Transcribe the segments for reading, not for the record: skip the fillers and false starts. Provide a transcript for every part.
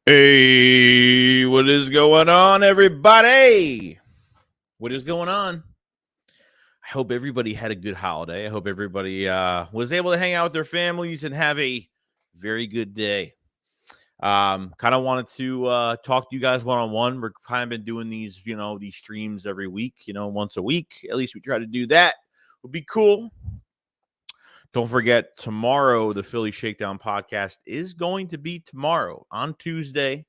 Hey, what is going on, everybody? What is going on? I hope everybody had a good holiday. I hope everybody was able to hang out with their families and have a very good day. Kind of wanted to talk to you guys one-on-one. We're kind of been doing these, these streams every week, once a week. At least we try to do that. Would be cool. Don't forget, tomorrow, the Philly Shakedown podcast is going to be tomorrow on Tuesday.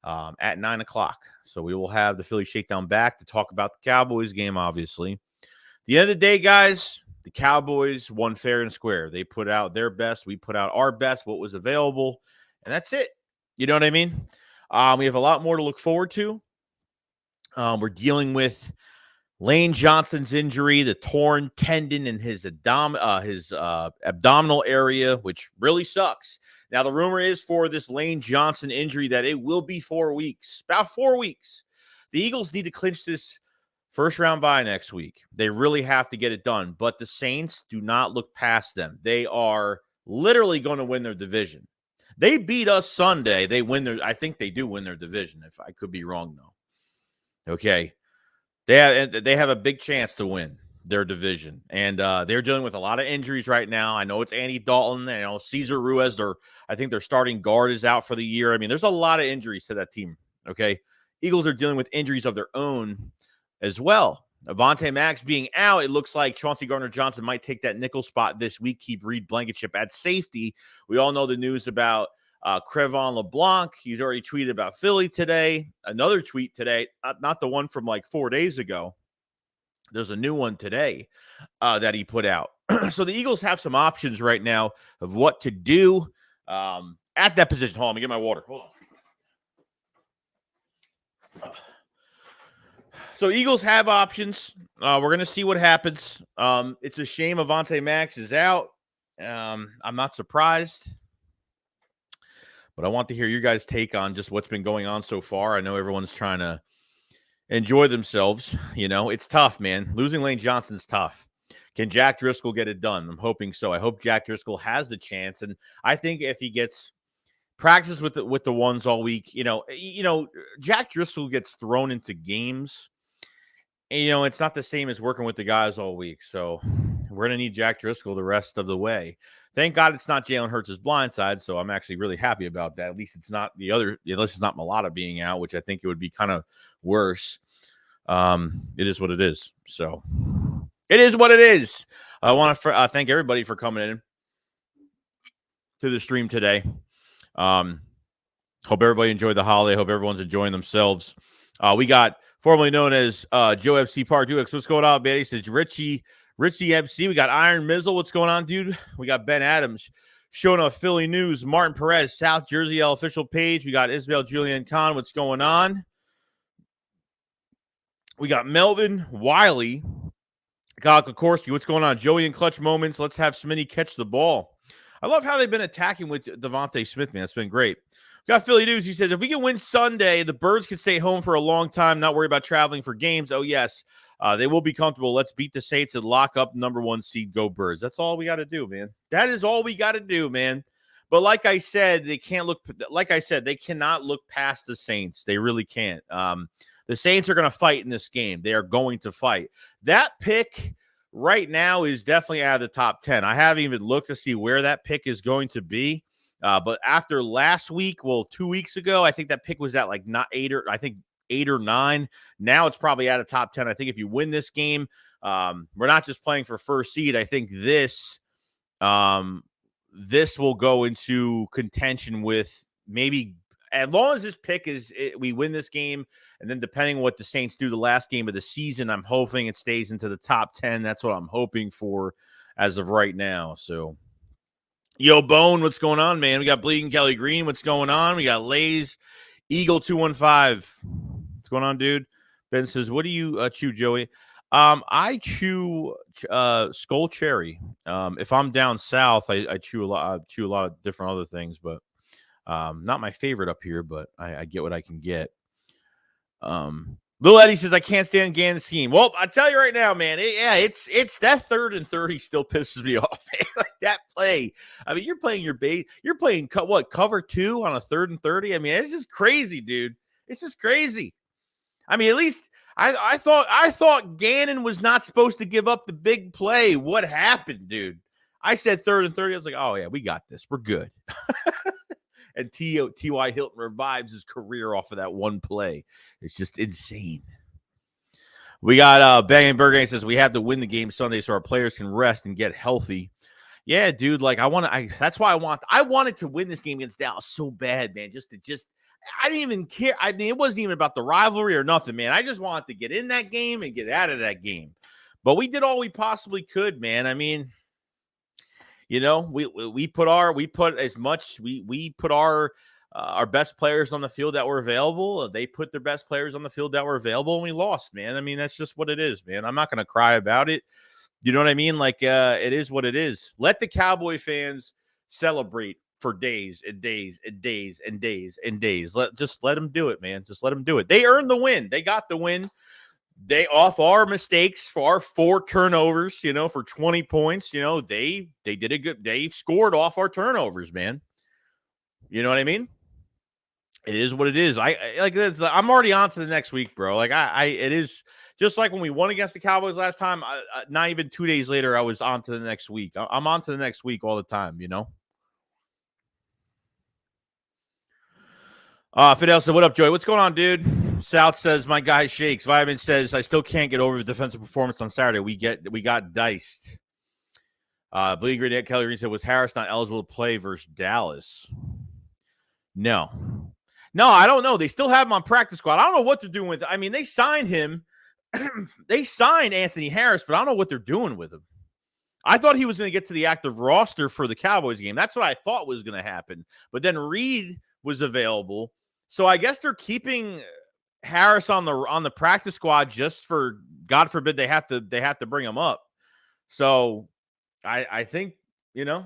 At 9 o'clock. So we will have the Philly Shakedown back to talk about the Cowboys game, obviously. At the end of the day, guys, the Cowboys won fair and square. They put out their best. We put out our best, what was available, and that's it. You know what I mean? We have a lot more to look forward to. We're dealing with Lane Johnson's injury, the torn tendon in his abdominal area, which really sucks. Now, the rumor is for this Lane Johnson injury that it will be 4 weeks, about 4 weeks. The Eagles need to clinch this first round bye next week. They really have to get it done, but the Saints do not look past them. They are literally going to win their division. They beat us Sunday. I think they do win their division, if I could be wrong, though. Okay. They have a big chance to win their division, and they're dealing with a lot of injuries right now. I know it's Andy Dalton, Cesar Ruiz. I think their starting guard is out for the year. I mean, there's a lot of injuries to that team. Okay, Eagles are dealing with injuries of their own as well. Avonte Max being out, it looks like Chauncey Gardner-Johnson might take that nickel spot this week. Keep Reed Blankenship at safety. We all know the news about Crevon LeBlanc. He's already tweeted about Philly today. Another tweet today, not the one from like 4 days ago. There's a new one today that he put out. So the Eagles have some options right now of what to do at that position. Hold on, let me get my water. Hold on. So Eagles have options. We're going to see what happens. It's a shame Avonte Max is out. I'm not surprised. But I want to hear your guys' take on just what's been going on so far. I know everyone's trying to enjoy themselves. It's tough, man. Losing Lane Johnson's tough. Can Jack Driscoll get it done? I'm hoping so. I hope Jack Driscoll has the chance. And I think if he gets practice with the ones all week, Jack Driscoll gets thrown into games. And, it's not the same as working with the guys all week. So we're going to need Jack Driscoll the rest of the way. Thank God it's not Jalen Hurts' blindside, so I'm actually really happy about that. At least it's not unless it's not Mulata being out, which I think it would be kind of worse. It is what it is. So it is what it is. I want to thank everybody for coming in to the stream today. Hope everybody enjoyed the holiday. Hope everyone's enjoying themselves. We got formerly known as Joe FC Park Dukes. What's going on, man? He says Richie MC. We got Iron Mizzle. What's going on, dude? We got Ben Adams showing up Philly news. Martin Perez, South Jersey L official page. We got Isabel Julian Khan. What's going on? We got Melvin Wiley. Kyle Kokorski. What's going on? Joey and Clutch Moments. Let's have Smitty catch the ball. I love how they've been attacking with Devontae Smith, man. That's been great. We got Philly News. He says, if we can win Sunday, the Birds can stay home for a long time, not worry about traveling for games. Oh, yes. They will be comfortable. Let's beat the Saints and lock up number 1 seed. Go Birds. That's all we got to do, man. That is all we got to do, man. But like I said, they cannot look past the Saints. They really can't. The Saints are going to fight in this game. They are going to fight. That pick right now is definitely out of the top 10. I haven't even looked to see where that pick is going to be. But after last week, 2 weeks ago, I think that pick was at like not 8 or 9. Now it's probably out of top 10. I think if you win this game, we're not just playing for first seed. I think this will go into contention with maybe as long as this pick we win this game, and then depending on what the Saints do the last game of the season, I'm hoping it stays into the top 10. That's what I'm hoping for as of right now. So, Yo, Bone, what's going on, man? We got Bleeding Kelly Green. What's going on? We got Lays Eagle 215. What's going on, dude? Ben says, what do you chew, Joey? I chew Skull Cherry. If I'm down south, I chew a lot. I chew a lot of different other things, but not my favorite up here. But I get what I can get. Lil Eddie says, I can't stand Gannon's scheme. Well, I tell you right now, man, it's that 3rd and 30 still pisses me off, man. Like that play. I mean, you're playing your bait. You're playing cover 2 on a 3rd and 30. I mean, it's just crazy, dude. It's just crazy. I mean, at least I thought Gannon was not supposed to give up the big play. What happened, dude? I said 3rd and 30. I was like, oh yeah, we got this. We're good. And T.Y. Hilton revives his career off of that one play. It's just insane. We got Bang Burger says we have to win the game Sunday so our players can rest and get healthy. Yeah, dude. Like that's why I wanted to win this game against Dallas so bad, man. I didn't even care. I mean, it wasn't even about the rivalry or nothing, man. I just wanted to get in that game and get out of that game. But we did all we possibly could, man. I mean, you know, we put our best players on the field that were available. They put their best players on the field that were available, and we lost, man. I mean, that's just what it is, man. I'm not going to cry about it. You know what I mean? Like, it is what it is. Let the Cowboy fans celebrate for days and days and days and days and days. Just let them do it, man. Just let them do it. They earned the win. They got the win. They off our mistakes for our 4 turnovers, you know, for 20 points, you know, they did a good. They scored off our turnovers, man. You know what I mean? It is what it is. I'm already on to the next week, bro. Like it is just like when we won against the Cowboys last time. Not even 2 days later, I was on to the next week. I'm on to the next week all the time, you know. Fidel said, "What up, Joey? What's going on, dude?" South says, "My guy shakes." Vitamin says, "I still can't get over the defensive performance on Saturday. We got diced." Bleeding Green Ed Kelly Green said, "Was Harris not eligible to play versus Dallas?" No, I don't know. They still have him on practice squad. I don't know what they're doing with it. I mean, they signed him. They signed Anthony Harris, but I don't know what they're doing with him. I thought he was going to get to the active roster for the Cowboys game. That's what I thought was going to happen. But then Reed was available. So I guess they're keeping Harris on the practice squad just for, God forbid, they have to bring him up. So I think, you know,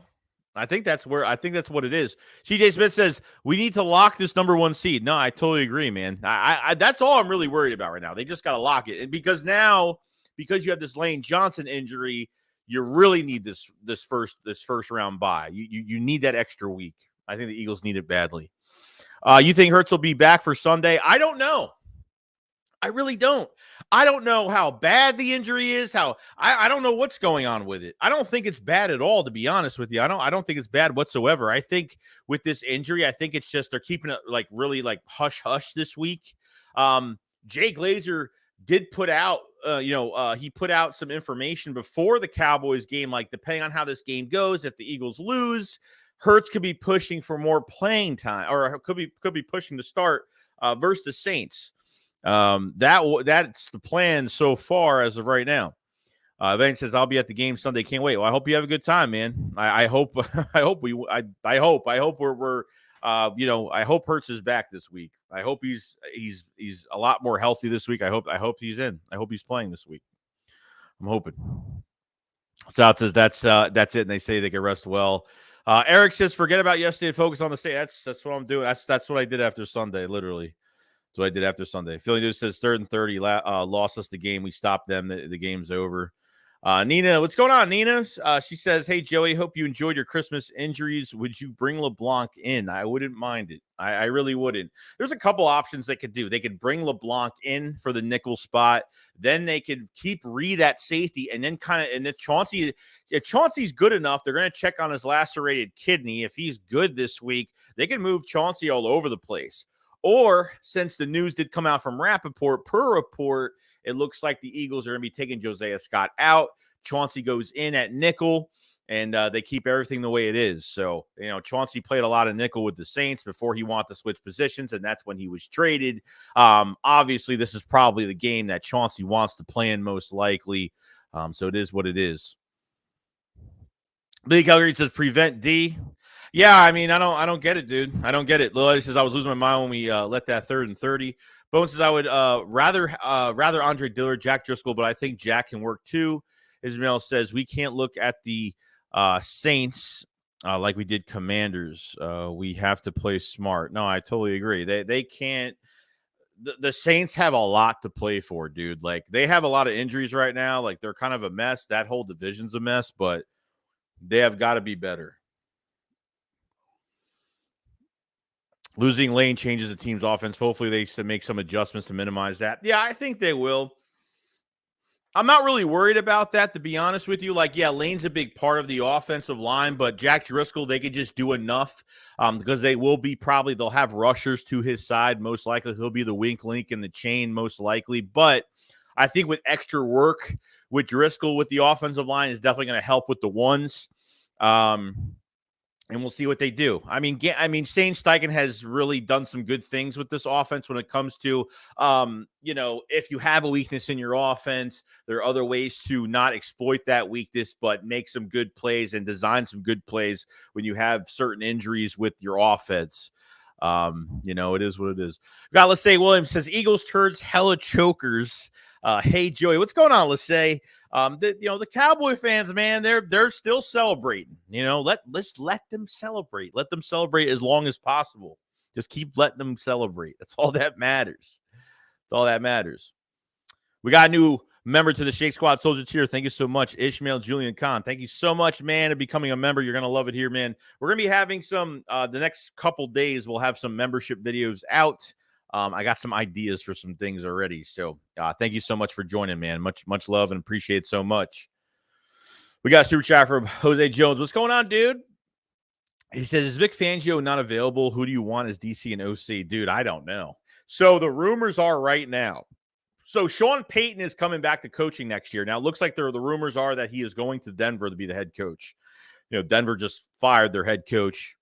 I think that's what it is. CJ Smith says we need to lock this number 1 seed. No, I totally agree, man. I that's all I'm really worried about right now. They just got to lock it. And because you have this Lane Johnson injury, you really need this first round bye. You need that extra week. I think the Eagles need it badly. You think Hurts will be back for Sunday? I don't know. I really don't. I don't know how bad the injury is. I don't know what's going on with it. I don't think it's bad at all, to be honest with you. I don't think it's bad whatsoever. I think with this injury, I think it's just they're keeping it like really like hush hush this week. Jay Glazer did put out, he put out some information before the Cowboys game, like depending on how this game goes, if the Eagles lose, Hurts could be pushing for more playing time, or could be pushing to start versus the Saints. That's the plan so far as of right now. Van says, "I'll be at the game Sunday. Can't wait." Well, I hope you have a good time, man. I hope I hope we're I hope Hurts is back this week. I hope he's a lot more healthy this week. I hope he's in. I hope he's playing this week. I'm hoping. South says that's it, and they say they can rest well. Eric says, "Forget about yesterday. Focus on the state." That's what I'm doing. That's what I did after Sunday. Literally, that's what I did after Sunday. Philly News says 3rd and 30 lost us the game. We stopped them. The game's over. Nina, what's going on, Nina? She says, "Hey, Joey, hope you enjoyed your Christmas injuries. Would you bring LeBlanc in? I wouldn't mind it. I really wouldn't." There's a couple options they could do. They could bring LeBlanc in for the nickel spot. Then they could keep Reed at safety, and then if Chauncey's good enough, they're going to check on his lacerated kidney. If he's good this week, they can move Chauncey all over the place. Or, since the news did come out from Rappaport, per report, it looks like the Eagles are going to be taking Josiah Scott out. Chauncey goes in at nickel, and they keep everything the way it is. So, Chauncey played a lot of nickel with the Saints before he wanted to switch positions, and that's when he was traded. Obviously, this is probably the game that Chauncey wants to play in most likely. So it is what it is. Billy Calgary says, "Prevent D." Yeah, I mean, I don't get it, dude. I don't get it. Lily says, "I was losing my mind when we let that 3rd and 30. Bone says, "I would rather Andre Dillard, Jack Driscoll, but I think Jack can work too." Ismail says, "We can't look at the Saints like we did Commanders. We have to play smart." No, I totally agree. They can't. the Saints have a lot to play for, dude. Like, they have a lot of injuries right now. Like, they're kind of a mess. That whole division's a mess, but they have got to be better. Losing Lane changes the team's offense. Hopefully they make some adjustments to minimize that. Yeah, I think they will. I'm not really worried about that, to be honest with you. Like, yeah, Lane's a big part of the offensive line, but Jack Driscoll, they could just do enough because they'll have rushers to his side. Most likely he'll be the weak link in the chain, most likely. But I think with extra work with Driscoll with the offensive line is definitely going to help with the ones. And we'll see what they do. I mean, Shane Steichen has really done some good things with this offense when it comes to, if you have a weakness in your offense, there are other ways to not exploit that weakness, but make some good plays and design some good plays when you have certain injuries with your offense. It is what it is. Got Lassay Williams says, Eagles turds, hella chokers. Hey, Joey, what's going on, Lassay? The Cowboy fans, man, they're still celebrating. Let's let them celebrate. Let them celebrate as long as possible. Just keep letting them celebrate. That's all that matters. That's all that matters. We got a new member to the Shake Squad Soldier tier. Thank you so much, Ishmael Julian Khan. Thank you so much, man, for becoming a member. You're gonna love it here, man. We're gonna be having some the next couple days. We'll have some membership videos out. I got some ideas for some things already. So thank you so much for joining, man. Much love and appreciate it so much. We got a super chat from Jose Jones. What's going on, dude? He says, is Vic Fangio not available? Who do you want as DC and OC? Dude, I don't know. So the rumors are right now. So Sean Payton is coming back to coaching next year. Now, it looks like the rumors are that he is going to Denver to be the head coach. Denver just fired their head coach.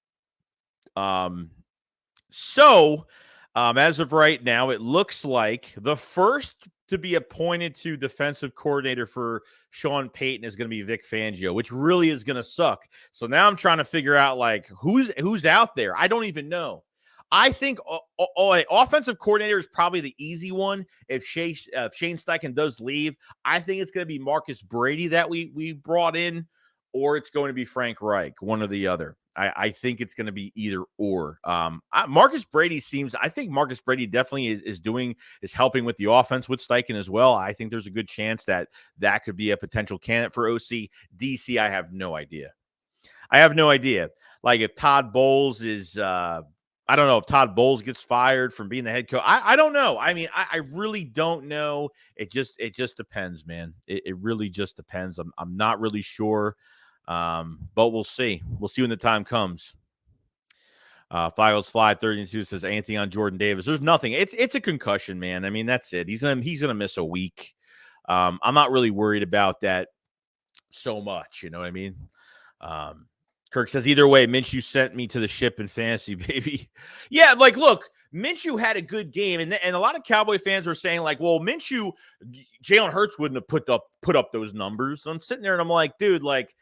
As of right now, it looks like the first to be appointed to defensive coordinator for Sean Payton is going to be Vic Fangio, which really is going to suck. So now I'm trying to figure out, like, who's out there. I don't even know. I think an offensive coordinator is probably the easy one. If Shane Steichen does leave, I think it's going to be Marcus Brady that we brought in, or it's going to be Frank Reich, one or the other. I think it's going to be either or. Marcus Brady I think Marcus Brady definitely is helping with the offense with Steichen as well. I think there's a good chance that could be a potential candidate for OC. DC, I have no idea. Like, if Todd Bowles is, I don't know if Todd Bowles gets fired from being the head coach. I don't know. I mean, I really don't know. It just depends, man. It really just depends. I'm not really sure. But we'll see. We'll see when the time comes. Files Fly 32 says anything on Jordan Davis. There's nothing. It's a concussion, man. I mean, that's it. He's gonna miss a week. I'm not really worried about that so much. You know what I mean? Kirk says either way, Minshew sent me to the ship in fantasy, baby. Yeah, like, look, Minshew had a good game, and a lot of Cowboy fans were saying, like, well, Jalen Hurts wouldn't have put up those numbers. So I'm sitting there and I'm like, dude, like,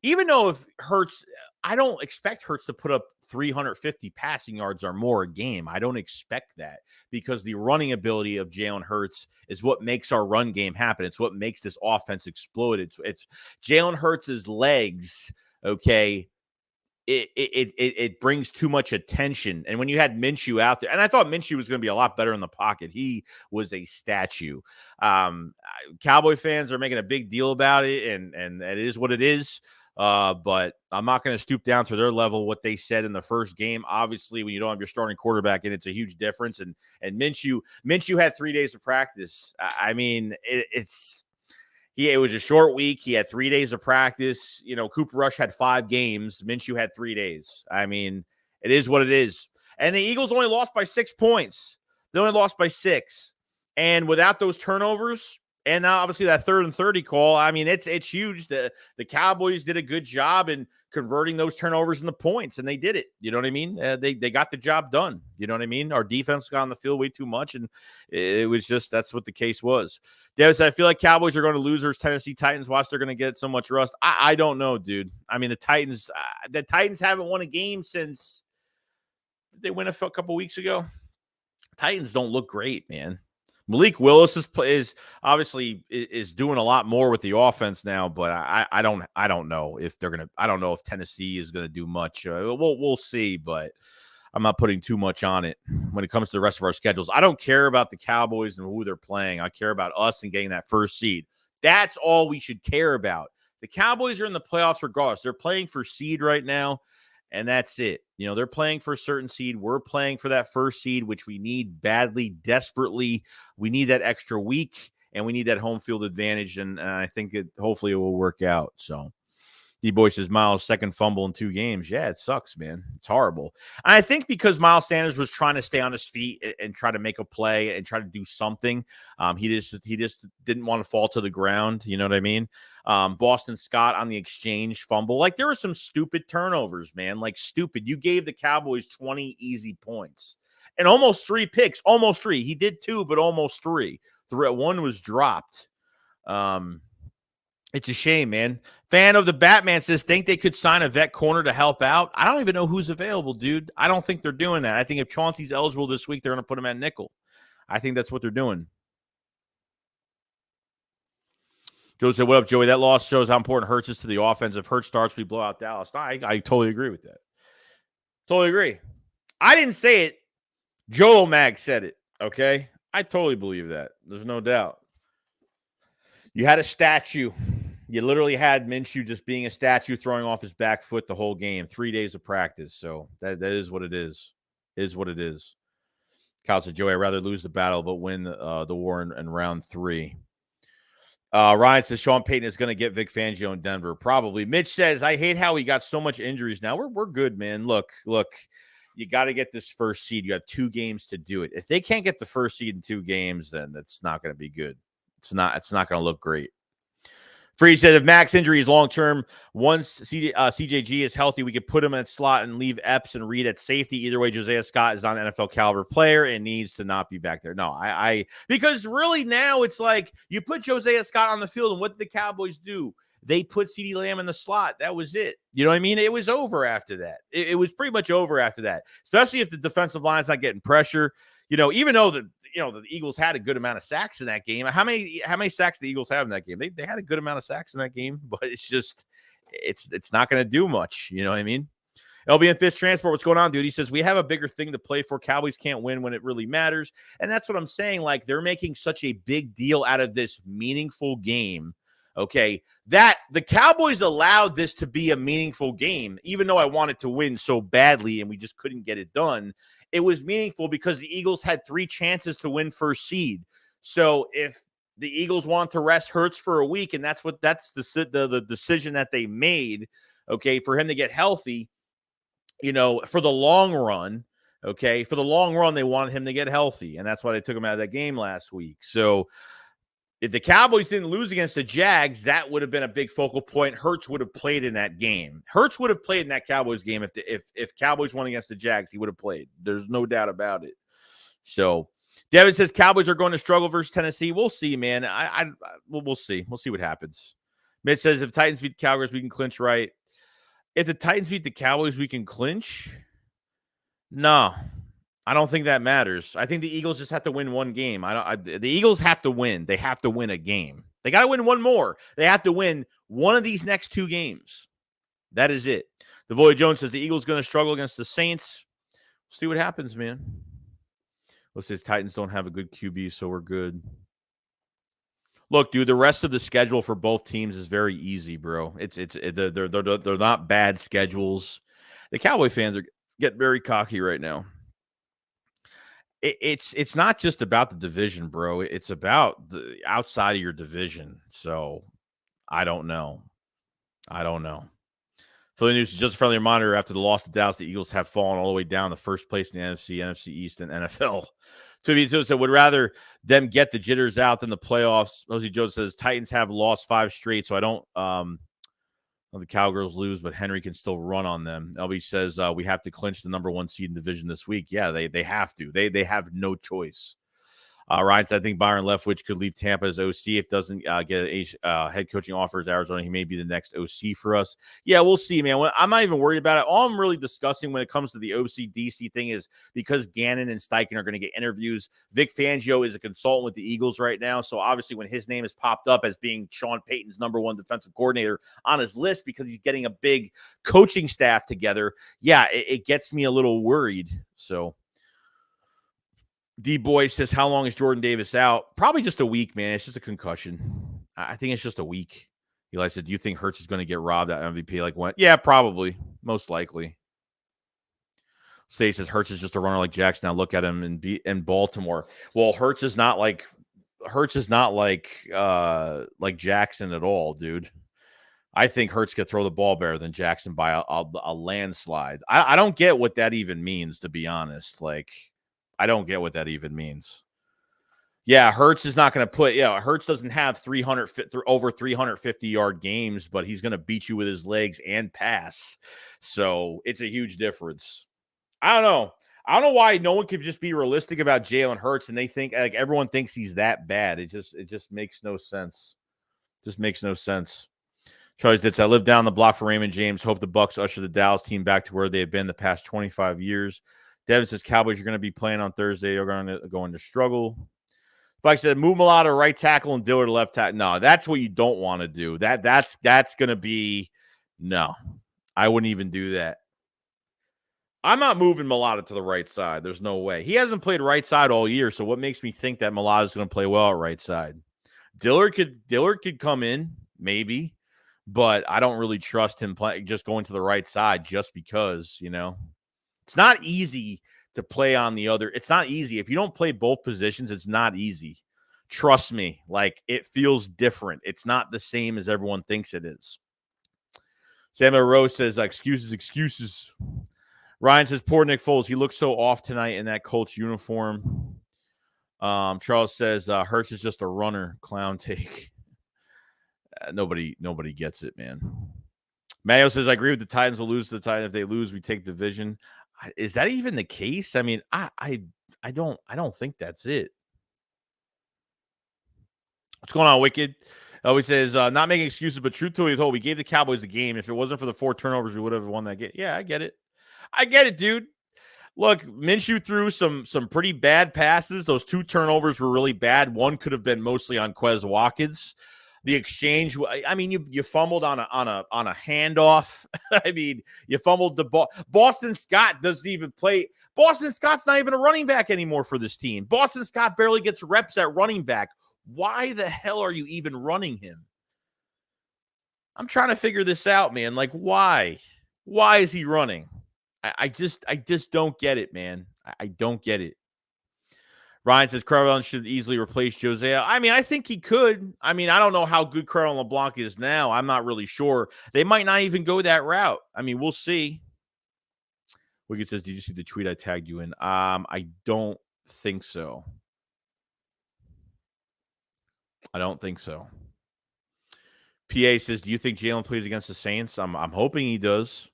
even though if Hurts, I don't expect Hurts to put up 350 passing yards or more a game. I don't expect that, because the running ability of Jalen Hurts is what makes our run game happen. It's what makes this offense explode. It's Jalen Hurts' legs, okay? It brings too much attention. And when you had Minshew out there, and I thought Minshew was going to be a lot better in the pocket. He was a statue. Cowboy fans are making a big deal about it, and it is what it is. But I'm not going to stoop down to their level, what they said in the first game. Obviously, when you don't have your starting quarterback in, it's a huge difference. And Minshew had 3 days of practice. I mean, it was a short week. He had 3 days of practice. Cooper Rush had 5 games. Minshew had 3 days. I mean, it is what it is. And the Eagles only lost by 6 points. They only lost by 6. And without those turnovers, and now obviously that 3rd and 30 call, I mean, it's huge. The Cowboys did a good job in converting those turnovers into points, and they did it. You know what I mean? They got the job done. You know what I mean? Our defense got on the field way too much, and it was just, that's what the case was. Davis, I feel like Cowboys are going to lose versus Tennessee Titans. Watch, they're going to get so much rust. I don't know, dude. I mean, the Titans haven't won a game since they win a couple weeks ago. Titans don't look great, man. Malik Willis is obviously doing a lot more with the offense now, but I don't know if they're gonna. I don't know if Tennessee is gonna do much. We'll see, but I'm not putting too much on it when it comes to the rest of our schedules. I don't care about the Cowboys and who they're playing. I care about us and getting that first seed. That's all we should care about. The Cowboys are in the playoffs regardless. They're playing for seed right now, and that's it. They're playing for a certain seed. We're playing for that first seed, which we need badly, desperately. We need that extra week, and we need that home field advantage, and I think hopefully it will work out. So D-Boy says Miles' second fumble in 2 games. Yeah, it sucks, man. It's horrible. And I think because Miles Sanders was trying to stay on his feet and try to make a play and try to do something, he just didn't want to fall to the ground. You know what I mean? Boston Scott on the exchange fumble. Like, there were some stupid turnovers, man. Like, stupid. You gave the Cowboys 20 easy points. And almost 3 picks. Almost 3. He did 2, but almost 3. 1 was dropped. It's a shame, man. Fan of the Batman says, think they could sign a vet corner to help out? I don't even know who's available, dude. I don't think they're doing that. I think if Chauncey's eligible this week, they're going to put him at nickel. I think that's what they're doing. Joe said, what up, Joey? That loss shows how important Hurts is to the offense. If Hurts starts, we blow out Dallas. I totally agree with that. Totally agree. I didn't say it. Joe Mag said it, okay? I totally believe that. There's no doubt. You had a statue. You literally had Minshew just being a statue, throwing off his back foot the whole game. 3 days of practice. So that is what it is. Is what it is. Kyle said, Joey, I'd rather lose the battle but win the war in round 3. Ryan says Sean Payton is going to get Vic Fangio in Denver. Probably. Mitch says, I hate how he got so much injuries now. We're good, man. Look. You got to get this first seed. You have 2 games to do it. If they can't get the first seed in 2 games, then that's not going to be good. It's not going to look great. Free said, if Mac's injury is long-term, once CJG is healthy, we could put him in that slot and leave Epps and Reed at safety. Either way, Josiah Scott is not an NFL caliber player and needs to not be back there. No, because really now it's like you put Josiah Scott on the field, and what did the Cowboys do? They put CeeDee Lamb in the slot. That was it. You know what I mean? It was over after that. It was pretty much over after that, especially if the defensive line's not getting pressure. Even though the Eagles had a good amount of sacks in that game. How many sacks did the Eagles have in that game? They had a good amount of sacks in that game, but it's not going to do much. You know what I mean? LB and Fish Transport, what's going on, dude? He says, we have a bigger thing to play for. Cowboys can't win when it really matters. And that's what I'm saying. Like, they're making such a big deal out of this meaningful game. Okay, that the Cowboys allowed this to be a meaningful game, even though I wanted to win so badly and we just couldn't get it done. It was meaningful because the Eagles had 3 chances to win first seed. So if the Eagles want to rest Hurts for a week, and that's the decision that they made, okay, for him to get healthy, for the long run, okay, for the long run, they wanted him to get healthy, and that's why they took him out of that game last week. So if the Cowboys didn't lose against the Jags, that would have been a big focal point. Hurts would have played in that game. Hurts would have played in that Cowboys game. If Cowboys won against the Jags, he would have played. There's no doubt about it. So Devin says Cowboys are going to struggle versus Tennessee. We'll see, man. We'll see. We'll see what happens. Mitch says if Titans beat the Cowboys, we can clinch, right? If the Titans beat the Cowboys, we can clinch? No. I don't think that matters. I think the Eagles just have to win 1 game. The Eagles have to win. They have to win a game. They got to win 1 more. They have to win one of these next 2 games. That is it. The Void Jones says the Eagles going to struggle against the Saints. We'll see what happens, man. Well, says Titans don't have a good QB, so we're good. Look, dude, the rest of the schedule for both teams is very easy, bro. They're not bad schedules. The Cowboy fans are getting very cocky right now. It's not just about the division, bro. It's about the outside of your division. So I don't know. Philly News is just a friendly reminder after the loss to Dallas, the Eagles have fallen all the way down to first place in the NFC East, and NFL. To said would rather them get the jitters out than the playoffs. Rosie Jones says Titans have lost 5 straight, so I don't the Cowgirls lose, but Henry can still run on them. LB says we have to clinch the number 1 seed in the division this week. Yeah, they have to. They have no choice. Ryan said, I think Byron Leftwich could leave Tampa as OC. If doesn't get a head coaching offer as Arizona, he may be the next OC for us. Yeah, we'll see, man. I'm not even worried about it. All I'm really discussing when it comes to the OC DC thing is because Gannon and Steichen are going to get interviews. Vic Fangio is a consultant with the Eagles right now. So obviously when his name is popped up as being Sean Payton's #1 defensive coordinator on his list because he's getting a big coaching staff together, yeah, it gets me a little worried. So D-Boy says, how long is Jordan Davis out? Probably just a week, man. It's just a concussion. I think it's just a week. Eli said, do you think Hurts is going to get robbed at MVP like when? Yeah, probably. Most likely. Say says, Hurts is just a runner like Jackson. Now look at him in Baltimore. Well, Hurts is not like Jackson at all, dude. I think Hurts could throw the ball better than Jackson by a landslide. I don't get what that even means, to be honest. Like, I don't get what that even means. Yeah, Hurts is not going to put. Yeah, Hurts doesn't have over 350-yard games, but he's going to beat you with his legs and pass. So it's a huge difference. I don't know. I don't know why no one could just be realistic about Jalen Hurts, and they think like everyone thinks he's that bad. It just makes no sense. Just makes no sense. Charlie Ditz, I live down the block for Raymond James. Hope the Bucks usher the Dallas team back to where they have been the past 25 years. Devin says, Cowboys, you're going to be playing on Thursday. You're going to struggle. Spike said, move Mulatto to right tackle and Dillard to left tackle. No, that's what you don't want to do. That's going to be – no. I wouldn't even do that. I'm not moving Mulatto to the right side. There's no way. He hasn't played right side all year, so what makes me think that Mulatto is going to play well at right side? Dillard could come in, maybe, but I don't really trust him just going to the right side just because, you know. It's not easy to play on the other. It's not easy. If you don't play both positions, it's not easy. Trust me. Like, it feels different. It's not the same as everyone thinks it is. Samuel Rose says, excuses. Ryan says, poor Nick Foles. He looks so off tonight in that Colts uniform. Charles says, Hurts is just a runner. Clown take. Nobody gets it, man. Mayo says, I agree with the Titans will lose to the Titans. If they lose, we take division. Is that even the case? I mean, I don't think that's it. What's going on, Wicked? Always says, not making excuses, but truth to be told, we gave the Cowboys the game. If it wasn't for the 4 turnovers, we would have won that game. Yeah, I get it, dude. Look, Minshew threw some pretty bad passes. Those 2 turnovers were really bad. One could have been mostly on Quez Watkins. The exchange, I mean, you fumbled on a handoff. I mean, you fumbled the ball. Boston Scott doesn't even play. Boston Scott's not even a running back anymore for this team. Boston Scott barely gets reps at running back. Why the hell are you even running him? I'm trying to figure this out, man. Like, why? Why is he running? I just don't get it, man. I don't get it. Ryan says Crevon should easily replace Jose. I mean, I think he could. I mean, I don't know how good Crevon Leblanc is now. I'm not really sure. They might not even go that route. I mean, we'll see. Wicked says, did you see the tweet I tagged you in? I don't think so. I don't think so. PA says, do you think Jalen plays against the Saints? I'm hoping he does.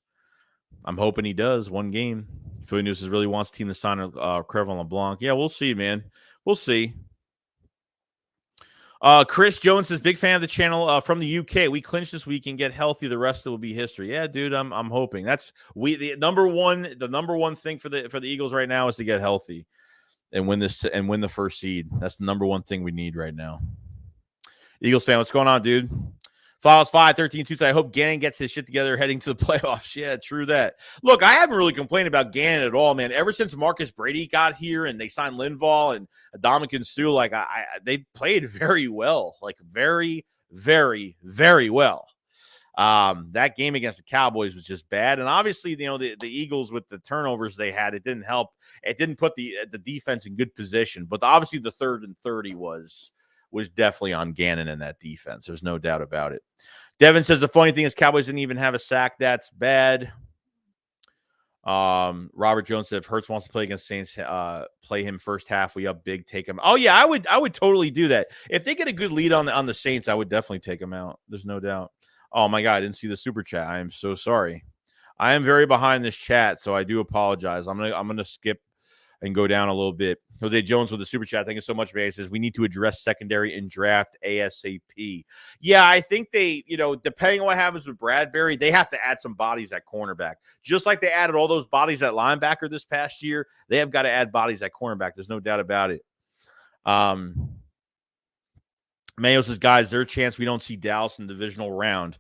I'm hoping he does. One game. Philly News says really wants the team to sign Crevon LeBlanc. Yeah, we'll see, man. We'll see. Chris Jones says, big fan of the channel from the UK. We clinch this week and get healthy. The rest of it will be history. Yeah, dude, I'm hoping. That's the number one thing for the Eagles right now is to get healthy and win the first seed. That's the number one thing we need right now. Eagles fan, what's going on, dude? Flowers 5-13-2. I hope Gannon gets his shit together heading to the playoffs. Yeah, true that. Look, I haven't really complained about Gannon at all, man. Ever since Marcus Brady got here and they signed Linval and Ndamukong Suh, like they played very well, like very, very, very well. That game against the Cowboys was just bad, and obviously, you know, the Eagles with the turnovers they had, it didn't help. It didn't put the defense in good position. But obviously, the 3rd and 30 was definitely on Gannon in that defense. There's no doubt about it. Devin says the funny thing is Cowboys didn't even have a sack. That's bad. Robert Jones said if Hurts wants to play against Saints, play him first half. We up big, take him. Oh yeah, I would totally do that. If they get a good lead on the Saints, I would definitely take them out. There's no doubt. Oh my God, I didn't see the super chat. I am so sorry. I am very behind this chat, so I do apologize. I'm gonna skip and go down a little bit. Jose Jones with the super chat. Thank you so much, man. He says we need to address secondary and draft ASAP. Yeah, I think they, depending on what happens with Bradbury, they have to add some bodies at cornerback. Just like they added all those bodies at linebacker this past year, they have got to add bodies at cornerback. There's no doubt about it. Mayo says, guys, there's a chance we don't see Dallas in the divisional round.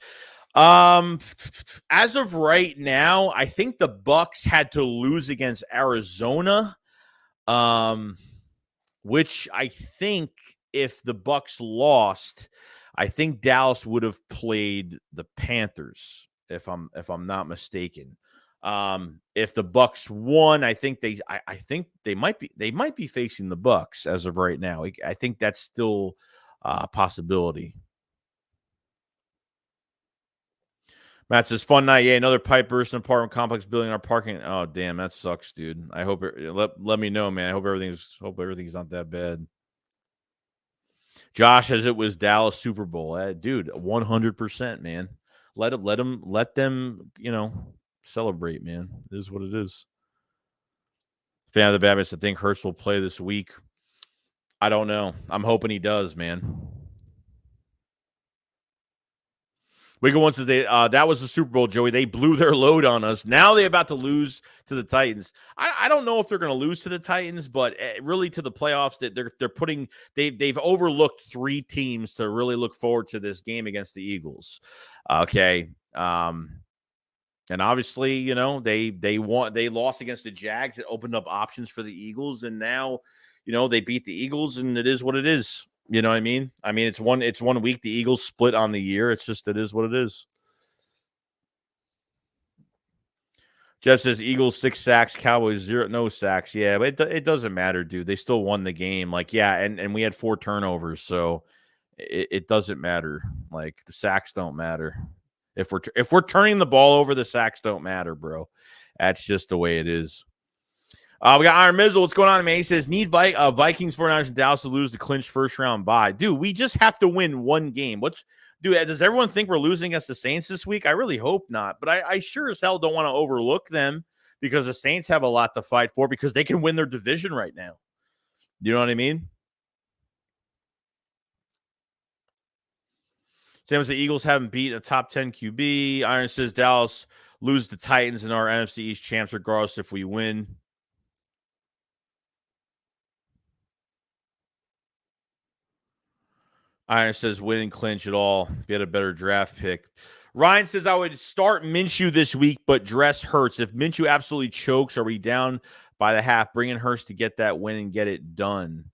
As of right now, I think the Bucs had to lose against Arizona. Which I think if the Bucs lost, I think Dallas would have played the Panthers, if I'm not mistaken. If the Bucs won, I think they might be facing the Bucs as of right now. I think that's still a possibility. Matt says, fun night. Yeah, another pipe burst in apartment complex building our parking. Oh, damn, that sucks, dude. I hope let me know, man. I hope everything's not that bad. Josh says it was Dallas Super Bowl. Dude, 100%, man. Let them, celebrate, man. It is what it is. Fan of the Babbitt's, I think Hurts will play this week. I don't know. I'm hoping he does, man. Week once that was the Super Bowl, Joey. They blew their load on us. Now they're about to lose to the Titans. I don't know if they're going to lose to the Titans, but really to the playoffs that they've overlooked 3 teams to really look forward to this game against the Eagles. Okay. And obviously, they lost against the Jags. It opened up options for the Eagles, and now, they beat the Eagles, and it is what it is. You know what I mean? It's one week. The Eagles split on the year. It is what it is. Jeff says Eagles 6 sacks, Cowboys 0, no sacks. Yeah, but it doesn't matter, dude. They still won the game. And we had 4 turnovers, so it doesn't matter. The sacks don't matter. If we're turning the ball over, the sacks don't matter, bro. That's just the way it is. We got Iron Mizzle. What's going on, man? He says, need Vikings, 49ers, and Dallas to lose the clinch first round bye. Dude, we just have to win one game. Does everyone think we're losing against the Saints this week? I really hope not. But I sure as hell don't want to overlook them because the Saints have a lot to fight for because they can win their division right now. You know what I mean? Same as the Eagles haven't beat a top 10 QB. Iron says Dallas lose the Titans and our NFC East champs regardless if we win. Iron says win and clinch it all. Get a better draft pick. Ryan says I would start Minshew this week, but dress Hurts. If Minshew absolutely chokes, are we down by the half? Bring in Hurts to get that win and get it done.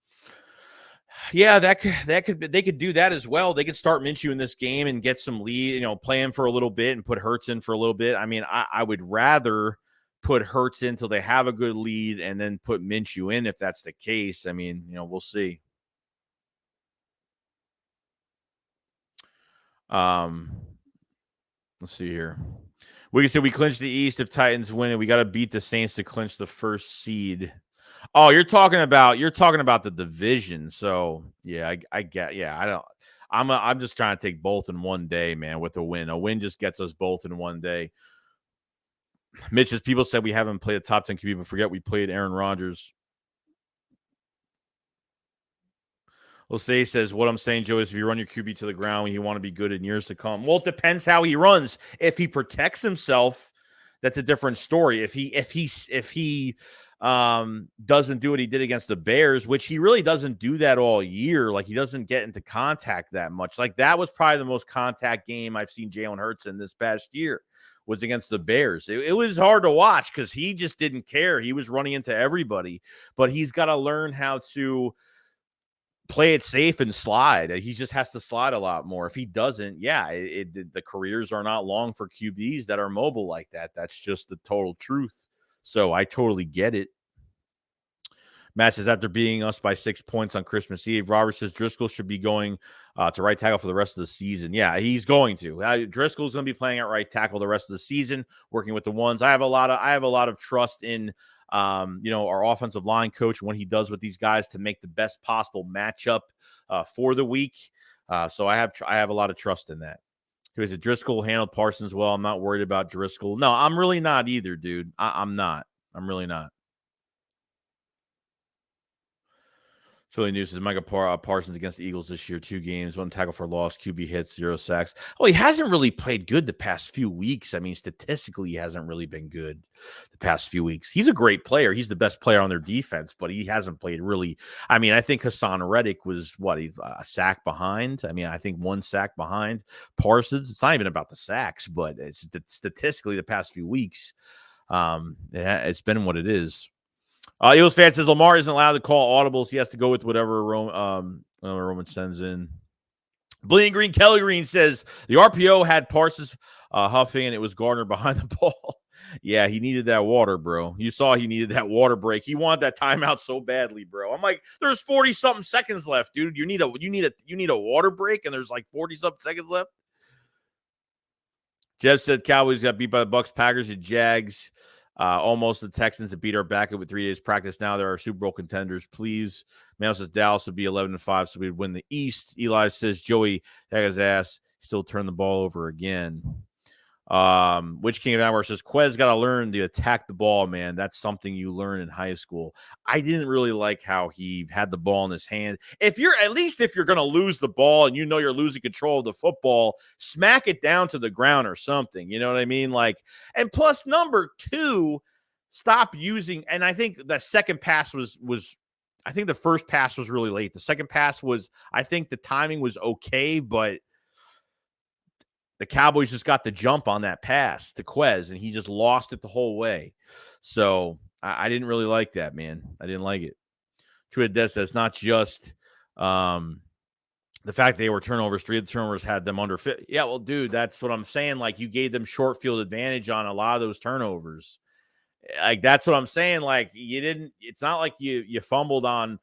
Yeah, they could do that as well. They could start Minshew in this game and get some lead, play him for a little bit and put Hurts in for a little bit. I would rather put Hurts in until they have a good lead and then put Minshew in if that's the case. We'll see. Let's see here. We can say we clinch the East if Titans win, and we got to beat the Saints to clinch the first seed. Oh, you're talking about the division. So yeah, I get. Yeah, I don't. I'm just trying to take both in one day, man. With a win, just gets us both in one day. Mitch, as people said, we haven't played a top 10 QB, but forget we played Aaron Rodgers. Well, he says, what I'm saying, Joe, is if you run your QB to the ground, you want to be good in years to come. Well, it depends how he runs. If he protects himself, that's a different story. If he doesn't do what he did against the Bears, which he really doesn't do that all year, he doesn't get into contact that much. That was probably the most contact game I've seen Jalen Hurts in this past year was against the Bears. It was hard to watch because he just didn't care. He was running into everybody, but he's got to learn how to play it safe and slide. He just has to slide a lot more. If he doesn't, the careers are not long for QBs that are mobile like that. That's just the total truth. So I totally get it. Matt says, after beating us by 6 points on Christmas Eve, Robert says Driscoll should be going to right tackle for the rest of the season. Yeah, he's going to. Driscoll's going to be playing at right tackle the rest of the season, working with the ones. I have a lot of trust in our offensive line coach and what he does with these guys to make the best possible matchup for the week. So I have a lot of trust in that. Because Driscoll handled Parsons well. I'm not worried about Driscoll. No, I'm really not either, dude. I'm not. I'm really not. Philly News says Micah Parsons against the Eagles this year, 2 games, 1 tackle for loss, QB hits, 0 sacks. Oh, he hasn't really played good the past few weeks. I mean, statistically, he hasn't really been good the past few weeks. He's a great player. He's the best player on their defense, but he hasn't played really. I mean, I think Hassan Reddick was, he's a sack behind. I mean, I think 1 sack behind Parsons. It's not even about the sacks, but it's statistically the past few weeks, it's been what it is. Eagles fan says Lamar isn't allowed to call audibles. He has to go with whatever Roman sends in. Bleeding Green Kelly Green says the RPO had Parsons huffing, and it was Gardner behind the ball. Yeah, he needed that water, bro. You saw he needed that water break. He wanted that timeout so badly, bro. I'm like, there's 40-something seconds left, dude. You need a water break, and there's like 40-something seconds left. Jeff said Cowboys got beat by the Bucks, Packers, and Jags. Almost the Texans that beat our backup with 3 days practice. Now they're our Super Bowl contenders. Please. Mel says Dallas would be 11-5, so we'd win the East. Eli says Joey had his ass. Still turn the ball over again. Which King of Hour says Quez got to learn to attack the ball, man. That's something you learn in high school. I didn't really like how he had the ball in his hand. If you're going to lose the ball and you know you're losing control of the football, smack it down to the ground or something. You know what I mean? Like, and plus number 2, stop using. And I think the second pass was. I think the first pass was really late. The second pass was. I think the timing was okay, but the Cowboys just got the jump on that pass to Quez, and he just lost it the whole way. So I didn't really like that, man. I didn't like it. True Death says not just the fact they were turnovers. 3 of the turnovers had them under fit. Yeah, well, dude, that's what I'm saying. Like, you gave them short field advantage on a lot of those turnovers. Like, that's what I'm saying. Like, you didn't. It's not like you fumbled on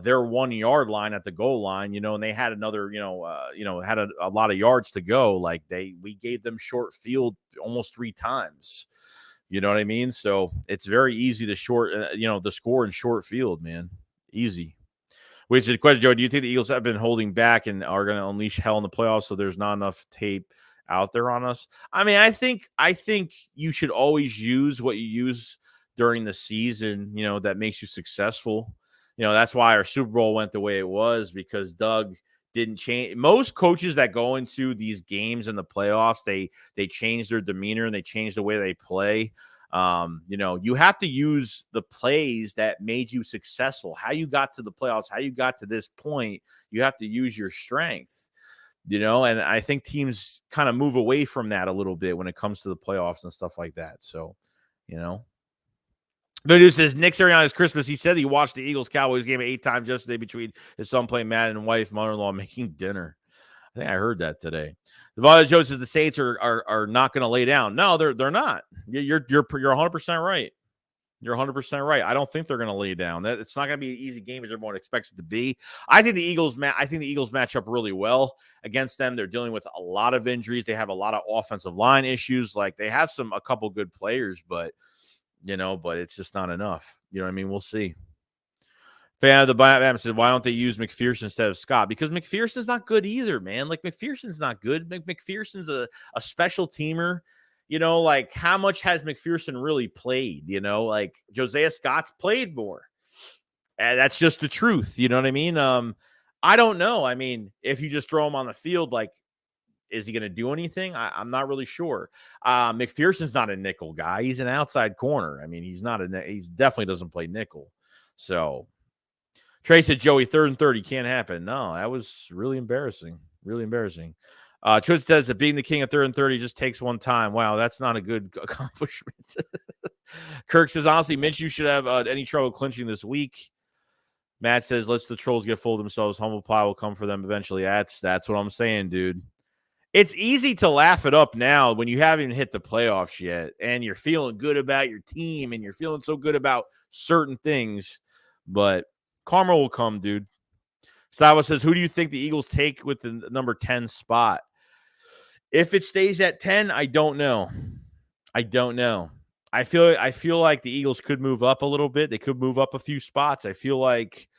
their 1 yard line at the goal line, and they had another, had a lot of yards to go. Like, we gave them short field almost 3 times. You know what I mean? So it's very easy to to score in short field, man. Easy. Which is a question, Joe. Do you think the Eagles have been holding back and are going to unleash hell in the playoffs? So there's not enough tape out there on us. I mean, I think you should always use what you use during the season, that makes you successful. That's why our Super Bowl went the way it was, because Doug didn't change. Most coaches that go into these games in the playoffs, they change their demeanor and they change the way they play. You have to use the plays that made you successful. How you got to the playoffs, how you got to this point, you have to use your strength. And I think teams kind of move away from that a little bit when it comes to the playoffs and stuff like that. So, The news says Nick Sirianni's Christmas. He said he watched the Eagles-Cowboys game 8 times yesterday between his son playing Madden and wife, mother-in-law making dinner. I think I heard that today. The Joe says the Saints are not going to lay down. No, they're not. You're 100% right. You're 100% right. I don't think they're going to lay down. It's not going to be an easy game as everyone expects it to be. I think the Eagles match up really well against them. They're dealing with a lot of injuries. They have a lot of offensive line issues. Like, they have a couple good players, but it's just not enough. You know what I mean? We'll see. Fan of the Batman said, why don't they use McPherson instead of Scott? Because McPherson's not good either, man. Like, McPherson's not good. McPherson's a special teamer. Like, how much has McPherson really played? Like, Josiah Scott's played more. And that's just the truth. You know what I mean? I don't know. I mean, if you just throw him on the field, like, is he going to do anything? I'm not really sure. McPherson's not a nickel guy. He's an outside corner. I mean, he definitely doesn't play nickel. So Trey said, Joey, 3rd and 30 can't happen. No, that was really embarrassing. Really embarrassing. Tristan says that being the king of 3rd and 30 just takes one time. Wow, that's not a good accomplishment. Kirk says, honestly, Minshew should have any trouble clinching this week. Matt says, let the trolls get full of themselves. Humble pie will come for them eventually. That's what I'm saying, dude. It's easy to laugh it up now when you haven't even hit the playoffs yet, and you're feeling good about your team, and you're feeling so good about certain things, but karma will come, dude. Stava says, who do you think the Eagles take with the number 10 spot? If it stays at 10, I don't know. I feel like the Eagles could move up a little bit. They could move up a few spots. I feel like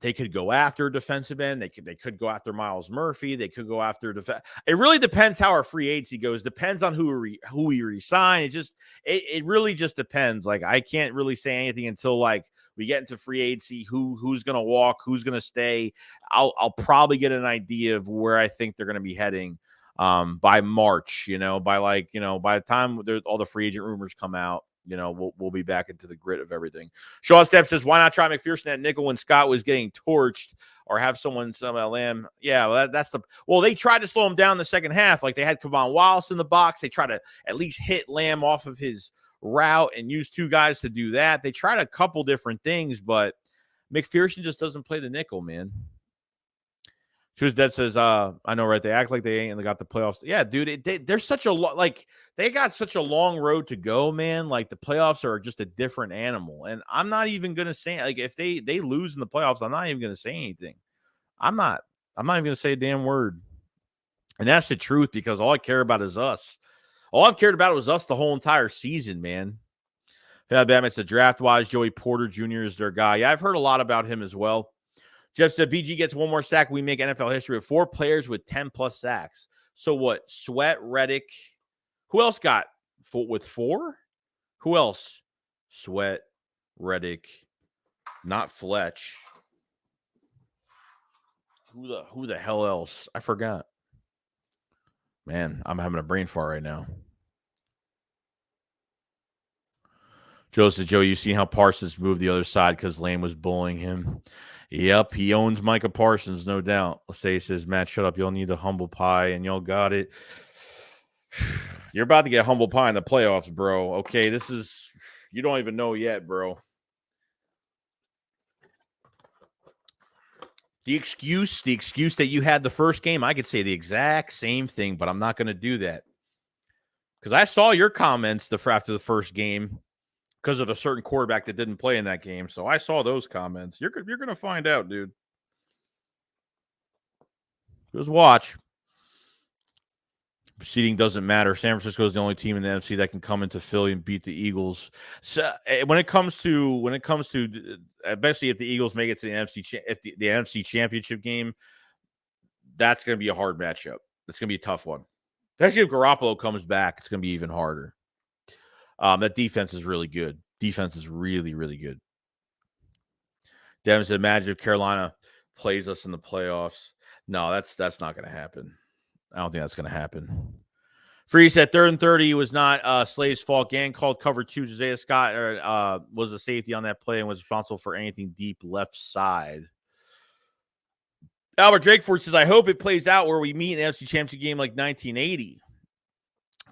they could go after a defensive end. They could go after Miles Murphy. They could go after It really depends how our free agency goes. Depends on who we resign. It really just depends. Like, I can't really say anything until, like, we get into free agency, who's going to walk, who's going to stay, I'll probably get an idea of where I think they're going to be heading by March, by the time all the free agent rumors come out, we'll be back into the grit of everything. Sean Stepp says, why not try McPherson at nickel when Scott was getting torched, or have someone Lamb? Yeah, well, they tried to slow him down in the second half. Like, they had Crevon Wallace in the box. They tried to at least hit Lamb off of his route and use two guys to do that. They tried a couple different things, but McPherson just doesn't play the nickel, man. Choose Dead says, I know, right? They act like they ain't and they got the playoffs. Yeah, dude, they're such a they got such a long road to go, man. Like, the playoffs are just a different animal. And I'm not even gonna say, like, if they lose in the playoffs, I'm not even gonna say anything. I'm not even gonna say a damn word. And that's the truth, because all I care about is us. All I've cared about was us the whole entire season, man. Batman said, draft-wise, Joey Porter Jr. is their guy. Yeah, I've heard a lot about him as well. Jeff said, BG gets one more sack. We make NFL history with 4 players with 10-plus sacks. So what? Sweat, Reddick. Who else got with 4? Who else? Sweat, Reddick, not Fletch. Who the hell else? I forgot. Man, I'm having a brain fart right now. Joe said, Joe, you seen how Parsons moved the other side because Lane was bullying him? Yep, he owns Micah Parsons, no doubt. Say says, Matt, shut up. Y'all need a humble pie, and y'all got it. You're about to get humble pie in the playoffs, bro. Okay, you don't even know yet, bro. The excuse that you had the first game, I could say the exact same thing, but I'm not going to do that. Because I saw your comments after the first game because of a certain quarterback that didn't play in that game. So I saw those comments. You're going to find out, dude. Just watch. Seeding doesn't matter. San Francisco is the only team in the NFC that can come into Philly and beat the Eagles. So when it comes to, especially if the Eagles make it to the NFC Championship game, that's going to be a hard matchup. That's going to be a tough one. Especially if Garoppolo comes back, it's going to be even harder. That defense is really good. Defense is really, really good. Devin said, imagine if Carolina plays us in the playoffs. No, that's not going to happen. I don't think that's going to happen. Free said 3rd and 30 was not Slay's fault. Gannon called cover 2. Josiah Scott was a safety on that play and was responsible for anything deep left side. Albert Drakeford says, I hope it plays out where we meet in the NFC Championship game like 1980.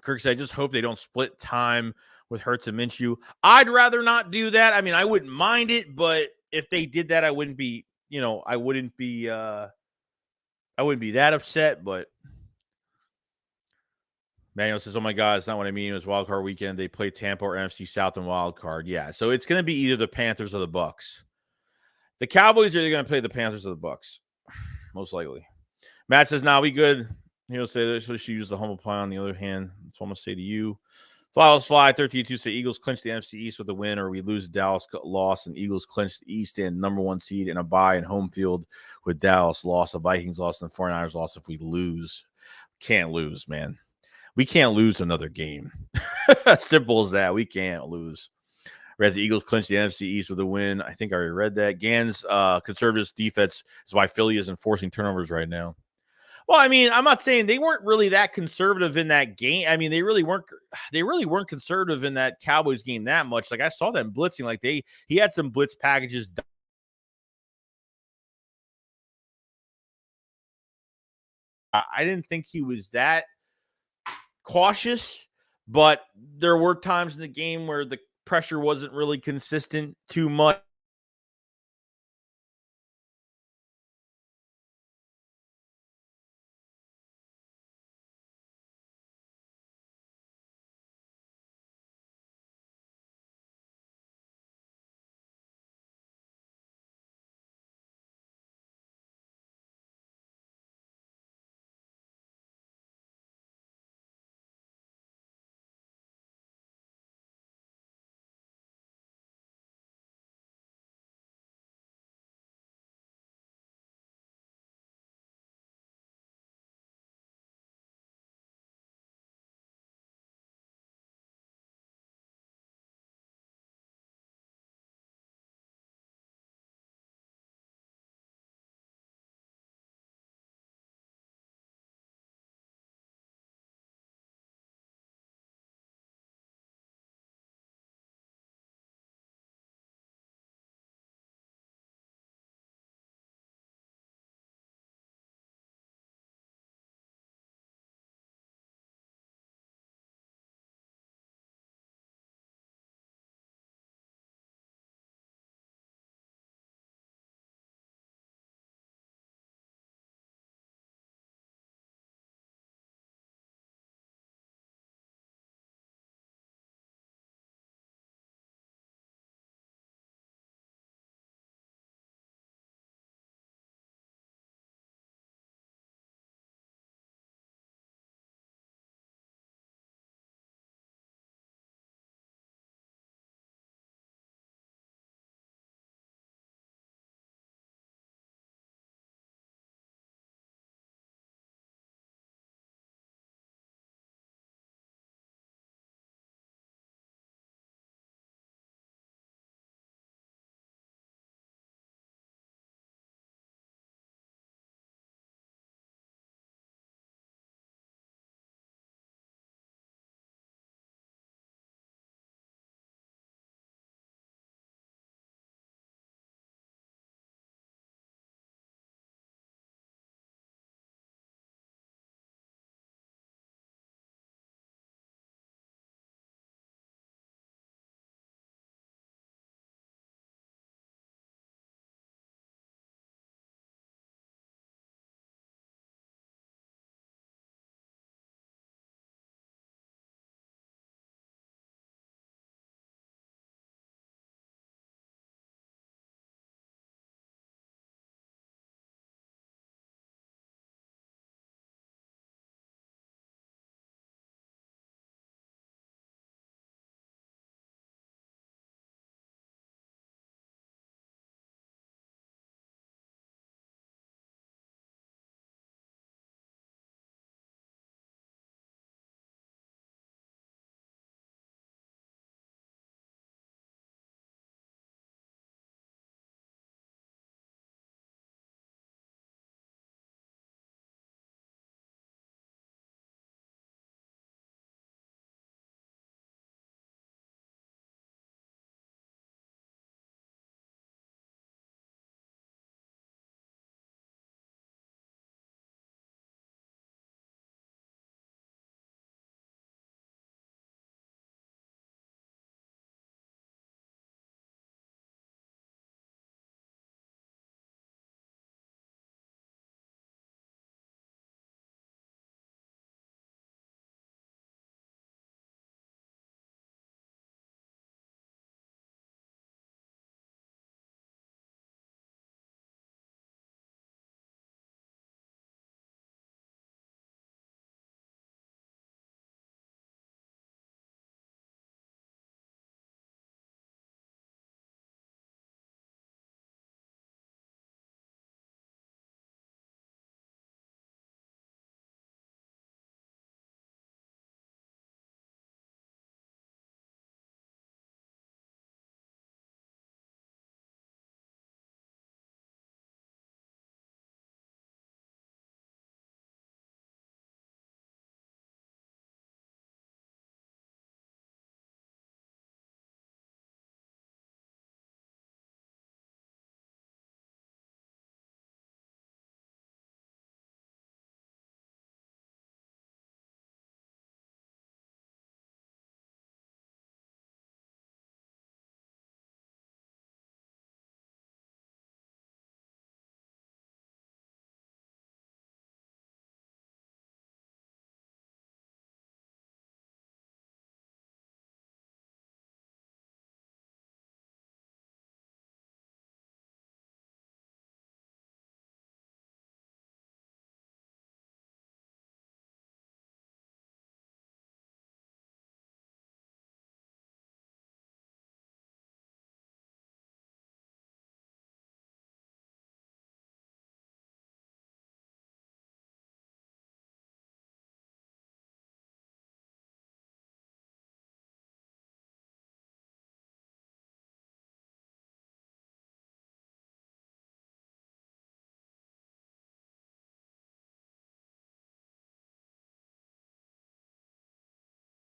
Kirk said, I just hope they don't split time with Hurts and Minshew. I'd rather not do that. I mean, I wouldn't mind it, but if they did that, I wouldn't be that upset, but Manuel says, oh my God, it's not what I mean. It was wild card weekend. They play Tampa or NFC South in wild card. Yeah. So it's going to be either the Panthers or the Bucks. The Cowboys are going to play the Panthers or the Bucks. Most likely. Matt says, nah, we good. He'll say that so she used the humble pie on the other hand. That's what I'm going to say to you. Flawless Fly 13-2 say Eagles clinch the NFC East with a win, or we lose Dallas loss and Eagles clinch the East and number 1 seed in a bye in home field with Dallas loss, the Vikings loss, and the 49ers loss if we lose. Can't lose, man. We can't lose another game. Simple as that. We can't lose. Whereas the Eagles clinch the NFC East with a win. I think I already read that. Gannon's conservative defense is why Philly is enforcing turnovers right now. Well, I mean, I'm not saying they weren't really that conservative in that game. I mean, they really weren't conservative in that Cowboys game that much. Like, I saw them blitzing. Like, he had some blitz packages. I didn't think he was that cautious, but there were times in the game where the pressure wasn't really consistent too much.